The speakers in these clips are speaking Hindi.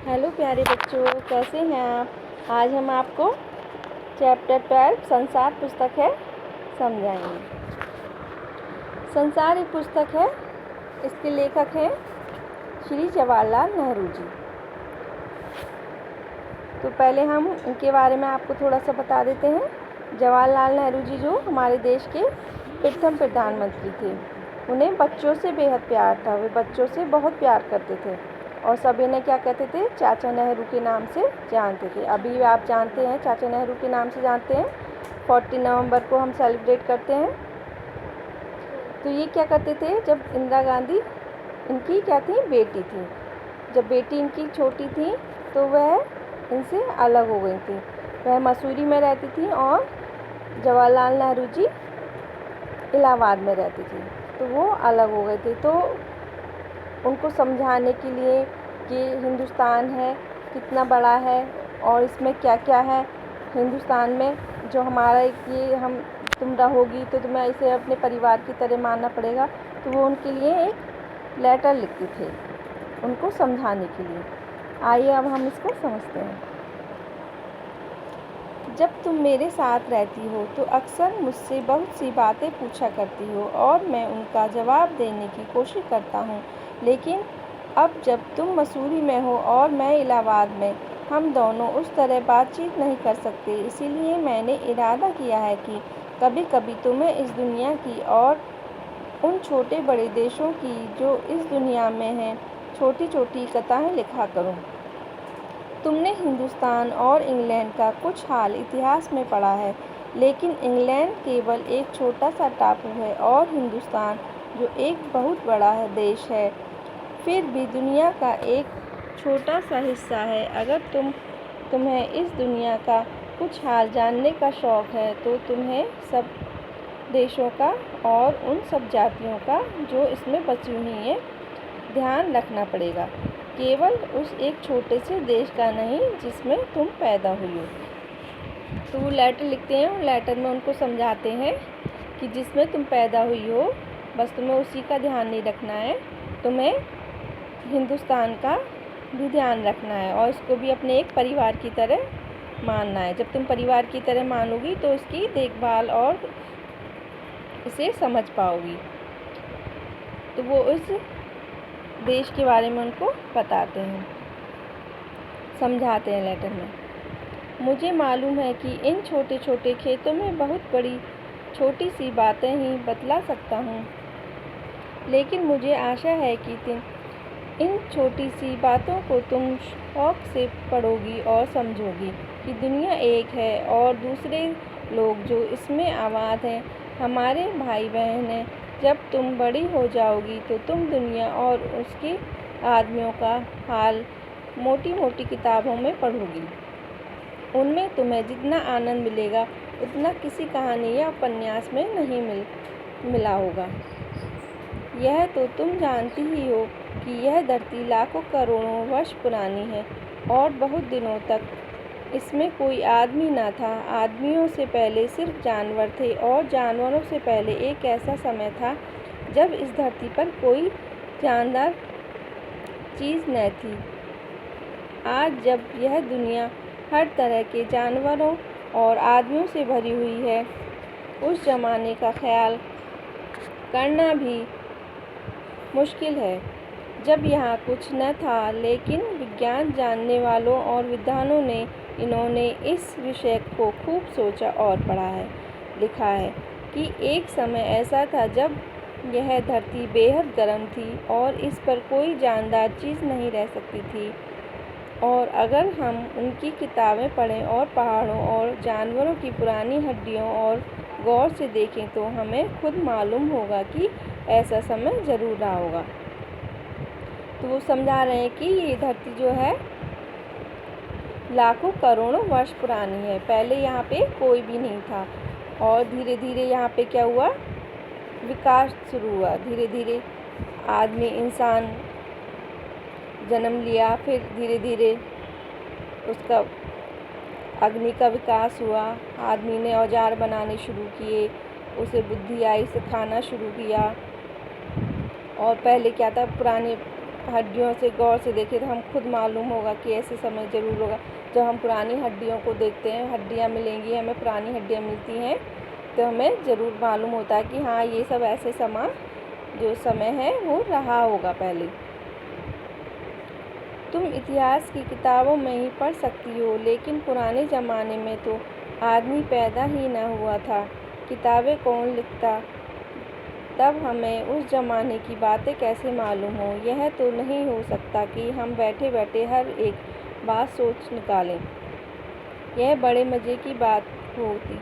हेलो प्यारे बच्चों, कैसे हैं आप। आज हम आपको चैप्टर 12 संसार पुस्तक है समझाएंगे। संसार एक पुस्तक है, इसके लेखक हैं श्री जवाहरलाल नेहरू जी। तो पहले हम इनके बारे में आपको थोड़ा सा बता देते हैं। जवाहरलाल नेहरू जी जो हमारे देश के प्रथम प्रधानमंत्री थे। उन्हें बच्चों से बेहद प्यार था, वे बच्चों से बहुत प्यार करते थे और सभी इन्हें क्या कहते थे, चाचा नेहरू के नाम से जानते थे। अभी आप जानते हैं चाचा नेहरू के नाम से जानते हैं। 14 नवंबर को हम सेलिब्रेट करते हैं। तो ये क्या करते थे, जब इंदिरा गांधी इनकी क्या थी, बेटी थी, जब बेटी इनकी छोटी थी तो वह इनसे अलग हो गई थी। वह मसूरी में रहती थी और जवाहरलाल नेहरू जी इलाहाबाद में रहती थी, तो वो अलग हो गए थे। तो उनको समझाने के लिए कि हिंदुस्तान है कितना बड़ा है और इसमें क्या क्या है, हिंदुस्तान में जो हमारा ये हम तुम रहोगी तो तुम्हें इसे अपने परिवार की तरह मानना पड़ेगा। तो वो उनके लिए एक लेटर लिखते थे उनको समझाने के लिए। आइए अब हम इसको समझते हैं। जब तुम मेरे साथ रहती हो तो अक्सर मुझसे बहुत सी बातें पूछा करती हो और मैं उनका जवाब देने की कोशिश करता हूँ, लेकिन अब जब तुम मसूरी में हो और मैं इलाहाबाद में, हम दोनों उस तरह बातचीत नहीं कर सकते। इसीलिए मैंने इरादा किया है कि कभी कभी तुम्हें इस दुनिया की और उन छोटे बड़े देशों की जो इस दुनिया में हैं छोटी छोटी कथाएँ लिखा करूँ। तुमने हिंदुस्तान और इंग्लैंड का कुछ हाल इतिहास में पढ़ा है, लेकिन इंग्लैंड केवल एक छोटा सा टापू है और हिंदुस्तान जो एक बहुत बड़ा देश है फिर भी दुनिया का एक छोटा सा हिस्सा है। अगर तुम्हें इस दुनिया का कुछ हाल जानने का शौक़ है तो तुम्हें सब देशों का और उन सब जातियों का जो इसमें बची हुई हैं ध्यान रखना पड़ेगा, केवल उस एक छोटे से देश का नहीं जिसमें तुम पैदा हुई हो। तो वो लेटर लिखते हैं और लेटर में उनको समझाते हैं कि जिसमें तुम पैदा हुई हो बस तुम्हें उसी का ध्यान नहीं रखना है, तुम्हें हिंदुस्तान का भी ध्यान रखना है और इसको भी अपने एक परिवार की तरह मानना है। जब तुम परिवार की तरह मानोगी तो इसकी देखभाल और इसे समझ पाओगी। तो वो इस देश के बारे में उनको बताते हैं, समझाते हैं लेटर में। मुझे मालूम है कि इन छोटे छोटे खेतों में बहुत बड़ी छोटी सी बातें ही बतला सकता हूँ, लेकिन मुझे आशा है कि इन छोटी सी बातों को तुम शौक़ से पढ़ोगी और समझोगी कि दुनिया एक है और दूसरे लोग जो इसमें आबाद हैं हमारे भाई बहन हैं। जब तुम बड़ी हो जाओगी तो तुम दुनिया और उसके आदमियों का हाल मोटी मोटी किताबों में पढ़ोगी। उनमें तुम्हें जितना आनंद मिलेगा उतना किसी कहानी या उपन्यास में नहीं मिला होगा। यह तो तुम जानती ही हो कि यह धरती लाखों करोड़ों वर्ष पुरानी है और बहुत दिनों तक इसमें कोई आदमी न था। आदमियों से पहले सिर्फ जानवर थे और जानवरों से पहले एक ऐसा समय था जब इस धरती पर कोई जानदार चीज़ न थी। आज जब यह दुनिया हर तरह के जानवरों और आदमियों से भरी हुई है, उस ज़माने का ख्याल करना भी मुश्किल है जब यहाँ कुछ न था। लेकिन विज्ञान जानने वालों और विद्वानों ने इन्होंने इस विषय को खूब सोचा और पढ़ा है। लिखा है कि एक समय ऐसा था जब यह धरती बेहद गर्म थी और इस पर कोई जानदार चीज़ नहीं रह सकती थी। और अगर हम उनकी किताबें पढ़ें और पहाड़ों और जानवरों की पुरानी हड्डियों और गौर से देखें तो हमें खुद मालूम होगा कि ऐसा समय ज़रूर रहा होगा। तो वो समझा रहे हैं कि ये धरती जो है लाखों करोड़ों वर्ष पुरानी है। पहले यहाँ पे कोई भी नहीं था और धीरे धीरे यहाँ पे क्या हुआ, विकास शुरू हुआ। धीरे धीरे आदमी इंसान जन्म लिया, फिर धीरे धीरे उसका अग्नि का विकास हुआ। आदमी ने औजार बनाने शुरू किए, उसे बुद्धि आई, सिखाना शुरू किया। और पहले क्या था, पुराने हड्डियों से गौर से देखें तो हम खुद मालूम होगा कि ऐसे समय ज़रूर होगा जब हम पुरानी हड्डियों को देखते हैं, हड्डियाँ मिलेंगी, हमें पुरानी हड्डियाँ मिलती हैं, तो हमें ज़रूर मालूम होता है कि हाँ ये सब ऐसे जो समय है वो रहा होगा पहले। तुम इतिहास की किताबों में ही पढ़ सकती हो, लेकिन पुराने ज़माने में तो आदमी पैदा ही न हुआ था, किताबें कौन लिखता, तब हमें उस ज़माने की बातें कैसे मालूम हो। यह तो नहीं हो सकता कि हम बैठे बैठे हर एक बात सोच निकालें। यह बड़े मज़े की बात होती,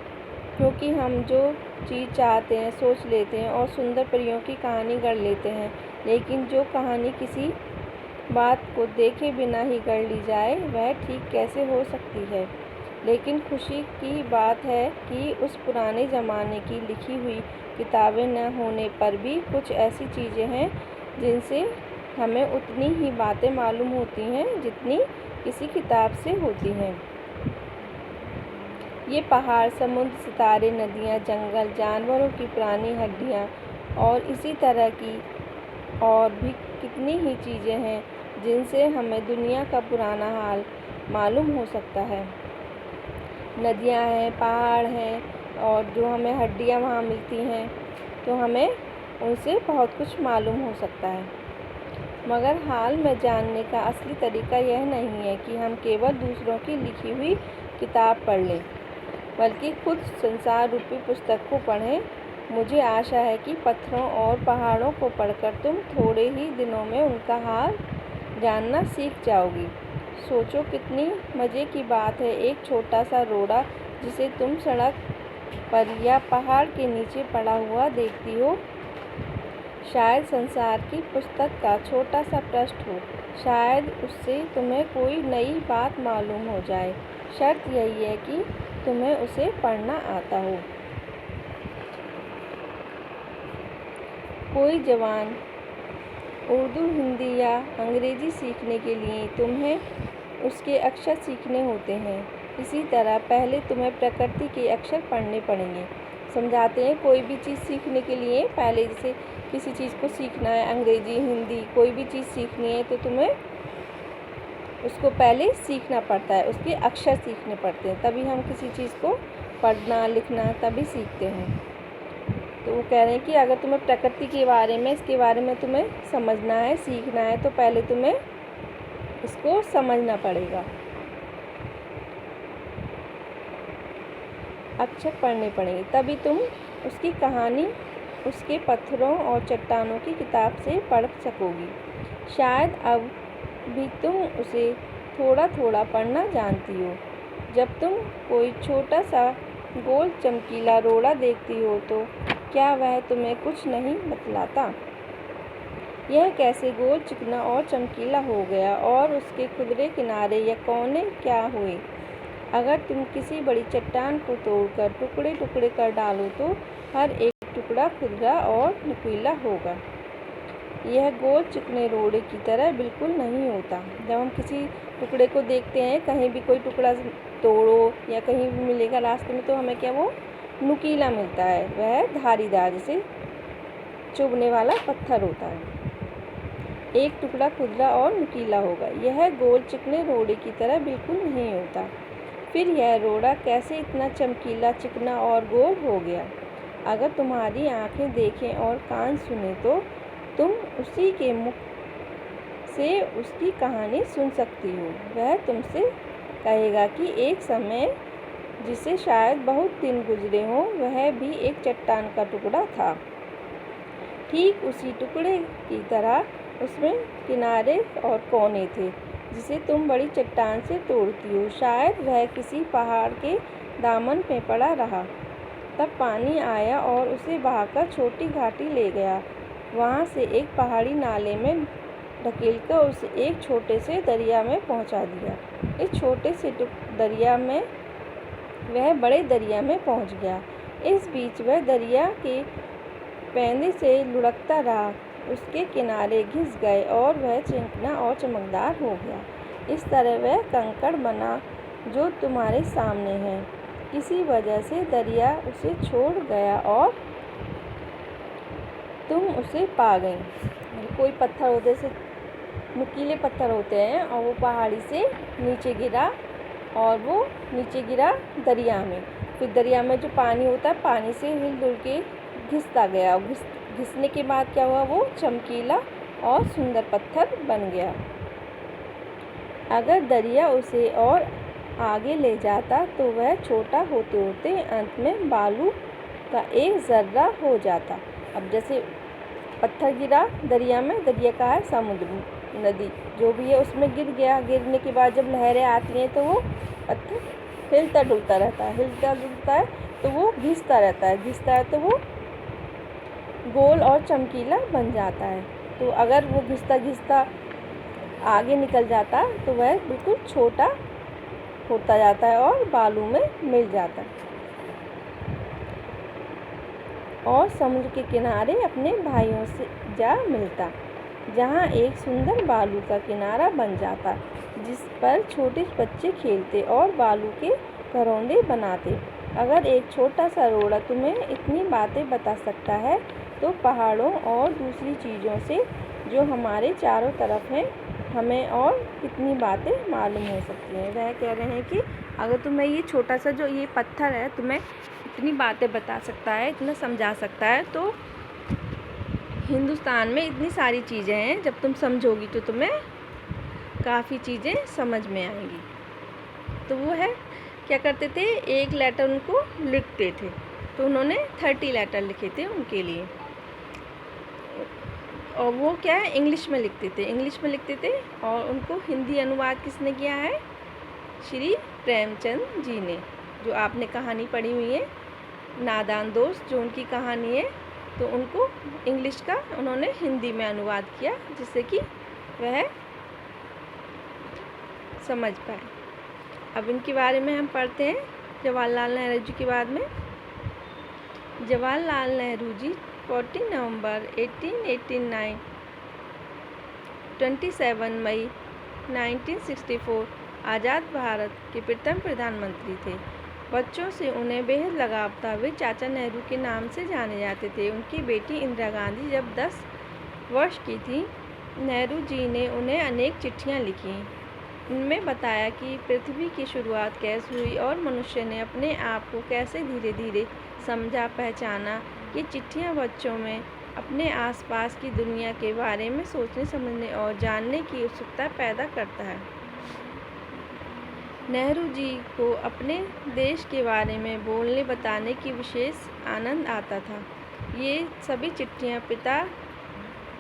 क्योंकि हम जो चीज़ चाहते हैं सोच लेते हैं और सुंदर परियों की कहानी गढ़ लेते हैं, लेकिन जो कहानी किसी बात को देखे बिना ही गढ़ ली जाए वह ठीक कैसे हो सकती है। लेकिन खुशी की बात है कि उस पुराने ज़माने की लिखी हुई किताबें न होने पर भी कुछ ऐसी चीज़ें हैं जिनसे हमें उतनी ही बातें मालूम होती हैं जितनी किसी किताब से होती हैं। ये पहाड़, समुद्र, सितारे, नदियाँ, जंगल, जानवरों की पुरानी हड्डियाँ और इसी तरह की और भी कितनी ही चीज़ें हैं जिनसे हमें दुनिया का पुराना हाल मालूम हो सकता है। नदियाँ हैं, पहाड़ हैं और जो हमें हड्डियाँ वहाँ मिलती हैं, तो हमें उनसे बहुत कुछ मालूम हो सकता है। मगर हाल में जानने का असली तरीका यह नहीं है कि हम केवल दूसरों की लिखी हुई किताब पढ़ लें, बल्कि खुद संसार रूपी पुस्तक को पढ़ें। मुझे आशा है कि पत्थरों और पहाड़ों को पढ़कर तुम थोड़े ही दिनों में उनका हाल जानना सीख जाओगी। सोचो कितनी मज़े की बात है, एक छोटा सा रोड़ा जिसे तुम सड़क पर या पहाड़ के नीचे पड़ा हुआ देखती हो, शायद संसार की पुस्तक का छोटा सा पृष्ठ हो। शायद उससे तुम्हें कोई नई बात मालूम हो जाए। शर्त यही है कि तुम्हें उसे पढ़ना आता हो। कोई जवान उर्दू, हिंदी या अंग्रेज़ी सीखने के लिए तुम्हें उसके अक्षर सीखने होते हैं। इसी तरह पहले तुम्हें प्रकृति के अक्षर पढ़ने पड़ेंगे। समझाते हैं, कोई भी चीज़ सीखने के लिए पहले जैसे किसी चीज़ को सीखना है, अंग्रेज़ी, हिंदी, कोई भी चीज़ सीखनी है तो तुम्हें उसको पहले सीखना पड़ता है, उसके अक्षर सीखने पड़ते हैं, तभी हम किसी चीज़ को पढ़ना लिखना तभी सीखते हैं। तो वो कह रहे हैं कि अगर तुम्हें प्रकृति के बारे में, इसके बारे में तुम्हें समझना है, सीखना है, तो पहले तुम्हें इसको समझना पड़ेगा, अक्षर पढ़ने पड़ेंगे, तभी तुम उसकी कहानी उसके पत्थरों और चट्टानों की किताब से पढ़ सकोगी। शायद अब भी तुम उसे थोड़ा थोड़ा पढ़ना जानती हो। जब तुम कोई छोटा सा गोल चमकीला रोड़ा देखती हो तो क्या वह तुम्हें कुछ नहीं बतलाता? यह कैसे गोल, चिकना और चमकीला हो गया और उसके खुदरे किनारे या कोने क्या हुए? अगर तुम किसी बड़ी चट्टान को तोड़कर टुकड़े टुकड़े कर डालो तो हर एक टुकड़ा खुदरा और नुकीला होगा। यह गोल चिकने रोड़े की तरह बिल्कुल नहीं होता। जब हम किसी टुकड़े को देखते हैं, कहीं भी कोई टुकड़ा तोड़ो या कहीं भी मिलेगा रास्ते में, तो हमें क्या वो नुकीला मिलता है, वह धारीदार जैसे चुभने वाला पत्थर होता है। एक टुकड़ा खुदरा और नुकीला होगा। यह गोल चिकने रोड़े की तरह बिल्कुल नहीं होता। फिर यह रोड़ा कैसे इतना चमकीला, चिकना और गोल हो गया? अगर तुम्हारी आंखें देखें और कान सुने तो तुम उसी के मुख से उसकी कहानी सुन सकती हो। वह तुमसे कहेगा कि एक समय, जिसे शायद बहुत दिन गुजरे हों, वह भी एक चट्टान का टुकड़ा था। ठीक उसी टुकड़े की तरह उसमें किनारे और कोने थे जिसे तुम बड़ी चट्टान से तोड़ती हो। शायद वह किसी पहाड़ के दामन में पड़ा रहा, तब पानी आया और उसे बहाकर छोटी घाटी ले गया। वहाँ से एक पहाड़ी नाले में ढकेलकर उसे एक छोटे से दरिया में पहुँचा दिया। इस छोटे से दरिया में वह बड़े दरिया में पहुँच गया। इस बीच वह दरिया के पैंदे से लुढ़कता रहा, उसके किनारे घिस गए और वह चिकना और चमकदार हो गया। इस तरह वह कंकड़ बना जो तुम्हारे सामने है। किसी वजह से दरिया उसे छोड़ गया और तुम उसे पा गई। कोई पत्थर उधर से नुकीले पत्थर होते हैं और वो पहाड़ी से नीचे गिरा और वो नीचे गिरा दरिया में। फिर दरिया में जो पानी होता है, पानी से हिल-डुल के घिसता गया। घिसने के बाद क्या हुआ, वो चमकीला और सुंदर पत्थर बन गया। अगर दरिया उसे और आगे ले जाता तो वह छोटा होते होते अंत में बालू का एक ज़र्रा हो जाता। अब जैसे पत्थर गिरा दरिया में, दरिया का है समुद्र, नदी जो भी है, उसमें गिर गया। गिरने के बाद जब लहरें आती हैं तो वो पत्थर हिलता डुलता रहता है, हिलता डुलता है तो वो घिसता रहता है, घिसता है तो वो गोल और चमकीला बन जाता है। तो अगर वो घिसता घिसता आगे निकल जाता तो वह बिल्कुल छोटा होता जाता है और बालू में मिल जाता है और समुद्र के किनारे अपने भाइयों से जा मिलता, जहाँ एक सुंदर बालू का किनारा बन जाता जिस पर छोटे बच्चे खेलते और बालू के घरौंदे बनाते। अगर एक छोटा सा रोड़ा तुम्हें इतनी बातें बता सकता है तो पहाड़ों और दूसरी चीज़ों से जो हमारे चारों तरफ हैं हमें और कितनी बातें मालूम हो सकती हैं। वह कह रहे हैं कि अगर तुम्हें ये छोटा सा जो ये पत्थर है तुम्हें इतनी बातें बता सकता है, इतना समझा सकता है, तो हिंदुस्तान में इतनी सारी चीज़ें हैं, जब तुम समझोगी तो तुम्हें काफ़ी चीज़ें समझ में आएंगी। तो वो है, क्या करते थे, एक लेटर उनको लिखते थे, तो उन्होंने 30 लेटर लिखे थे उनके लिए। और वो क्या है, इंग्लिश में लिखते थे, इंग्लिश में लिखते थे। और उनको हिंदी अनुवाद किसने किया है, श्री प्रेमचंद जी ने। जो आपने कहानी पढ़ी हुई है नादान दोस्त, जो उनकी कहानी है, तो उनको इंग्लिश का उन्होंने हिंदी में अनुवाद किया जिससे कि वह समझ पाए। अब इनके बारे में हम पढ़ते हैं, जवाहरलाल नेहरू जी के बाद में। जवाहरलाल नेहरू जी 14 नवंबर 1889, 27 मई 1964 आज़ाद भारत के प्रथम प्रधानमंत्री थे। बच्चों से उन्हें बेहद लगाव था। वे चाचा नेहरू के नाम से जाने जाते थे। उनकी बेटी इंदिरा गांधी जब 10 वर्ष की थी, नेहरू जी ने उन्हें अनेक चिट्ठियां लिखीं। इनमें बताया कि पृथ्वी की शुरुआत कैसे हुई और मनुष्य ने अपने आप को कैसे धीरे धीरे समझा, पहचाना। ये चिट्ठियाँ बच्चों में अपने आसपास की दुनिया के बारे में सोचने, समझने और जानने की उत्सुकता पैदा करता है। नेहरू जी को अपने देश के बारे में बोलने, बताने की विशेष आनंद आता था। ये सभी चिट्ठियाँ पिता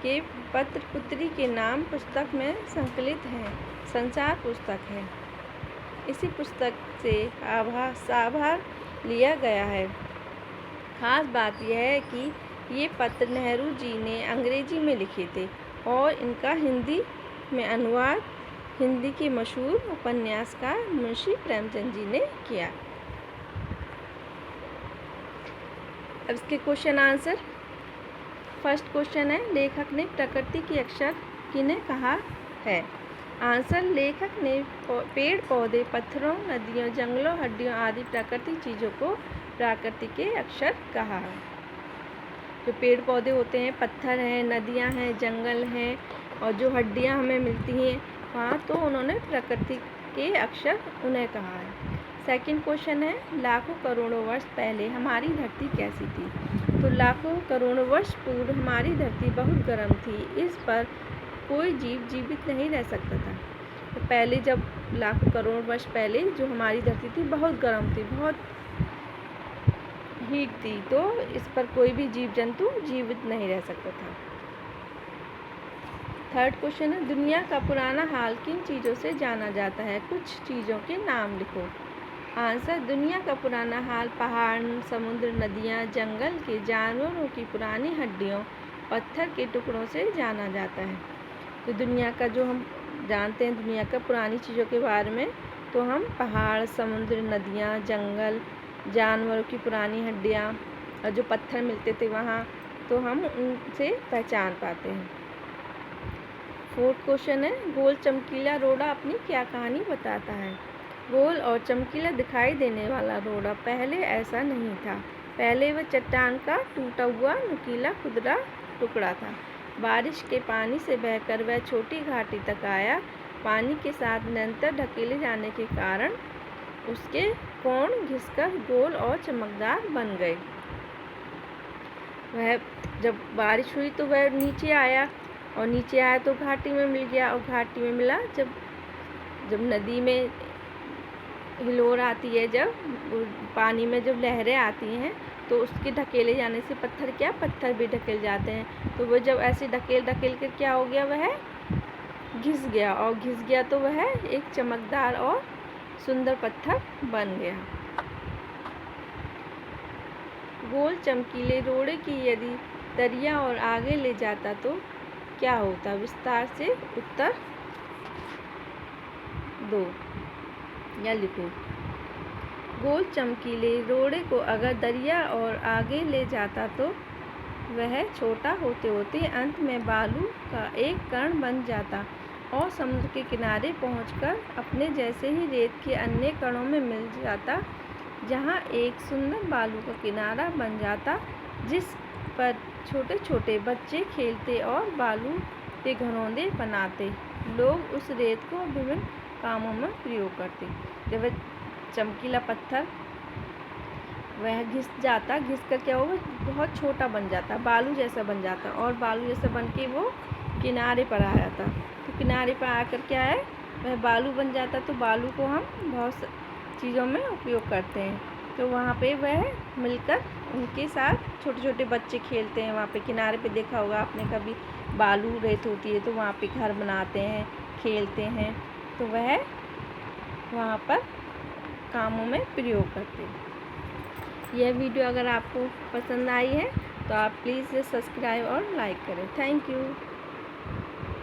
के पत्र पुत्री के नाम पुस्तक में संकलित हैं। संसार पुस्तक है। इसी पुस्तक से आभार लिया गया है। खास बात यह है कि ये पत्र नेहरू जी ने अंग्रेजी में लिखे थे और इनका हिंदी में अनुवाद हिंदी के मशहूर उपन्यासकार मुंशी प्रेमचंद जी ने किया। अब इसके क्वेश्चन आंसर। फर्स्ट क्वेश्चन है, लेखक ने प्रकृति के अक्षर किन्हें कहा है? आंसर, लेखक ने पेड़ पौधे, पत्थरों, नदियों, जंगलों, हड्डियों आदि प्राकृतिक चीज़ों को प्रकृति के अक्षर कहा है। जो पेड़ पौधे होते हैं, पत्थर हैं, नदियां हैं, जंगल हैं और जो हड्डियां हमें मिलती हैं वहाँ, तो उन्होंने प्रकृति के अक्षर उन्हें कहा है। सेकंड क्वेश्चन है, लाखों करोड़ों वर्ष पहले हमारी धरती कैसी थी? तो लाखों करोड़ों वर्ष पूर्व हमारी धरती बहुत गर्म थी। इस पर कोई जीव जीवित नहीं रह सकता था। तो पहले जब लाखों करोड़ वर्ष पहले जो हमारी धरती थी बहुत गर्म थी, बहुत हीट थी, तो इस पर कोई भी जीव जंतु जीवित नहीं रह सकता था। थर्ड क्वेश्चन है, दुनिया का पुराना हाल किन चीज़ों से जाना जाता है? कुछ चीज़ों के नाम लिखो। आंसर, दुनिया का पुराना हाल पहाड़, समुद्र, नदियाँ, जंगल के जानवरों की पुरानी हड्डियों, पत्थर के टुकड़ों से जाना जाता है। तो दुनिया का जो हम जानते हैं, दुनिया का पुरानी चीज़ों के बारे में, तो हम पहाड़, समुद्र, नदियाँ, जंगल, जानवरों की पुरानी हड्डियाँ और जो पत्थर मिलते थे वहाँ, तो हम उनसे पहचान पाते हैं। फोर्थ क्वेश्चन है, गोल चमकीला रोड़ा अपनी क्या कहानी बताता है? गोल और चमकीला दिखाई देने वाला रोड़ा पहले ऐसा नहीं था। पहले वह चट्टान का टूटा हुआ नुकीला खुरदरा टुकड़ा था। बारिश के पानी से बहकर वह छोटी घाटी तक आया। पानी के साथ निरंतर ढकेले जाने के कारण उसके कोण घिसकर गोल और चमकदार बन गए। वह जब बारिश हुई तो वह नीचे आया, और नीचे आया तो घाटी में मिल गया, और घाटी में मिला जब नदी में हिलोर आती है, जब पानी में जब लहरें आती हैं तो उसके ढकेले जाने से पत्थर भी ढकेल जाते हैं। तो वो जब ऐसे ढकेल कर क्या हो गया, वह घिस गया, और घिस गया तो वह एक चमकदार और सुंदर पत्थर बन गया। गोल चमकीले रोड़े की यदि दरिया और आगे ले जाता तो क्या होता? विस्तार से उत्तर दो या लिखो। गोल चमकीले रोड़े को अगर दरिया और आगे ले जाता तो वह छोटा होते होते अंत में बालू का एक कण बन जाता और समुद्र के किनारे पहुंचकर अपने जैसे ही रेत के अन्य कणों में मिल जाता, जहां एक सुंदर बालू का किनारा बन जाता जिस पर छोटे छोटे बच्चे खेलते और बालू के घरौंदे बनाते। लोग उस रेत को विभिन्न कामों में प्रयोग करते। जब वह चमकीला पत्थर वह घिस कर क्या होगा, बहुत छोटा बन जाता, बालू जैसा बन जाता, और बालू जैसा बन के वो किनारे पर आ जाता। तो किनारे पर आकर क्या है, वह बालू बन जाता। तो बालू को हम बहुत चीज़ों में उपयोग करते हैं। तो वहाँ पे वह मिलकर उनके साथ छोटे छोटे बच्चे खेलते हैं। वहाँ पे किनारे पे देखा होगा आपने कभी, बालू रेत होती है तो वहाँ पे घर बनाते हैं, खेलते हैं। तो वह वहाँ पर कामों में प्रयोग करते हैं। यह वीडियो अगर आपको पसंद आई है तो आप प्लीज़ सब्सक्राइब और लाइक करें। Thank you.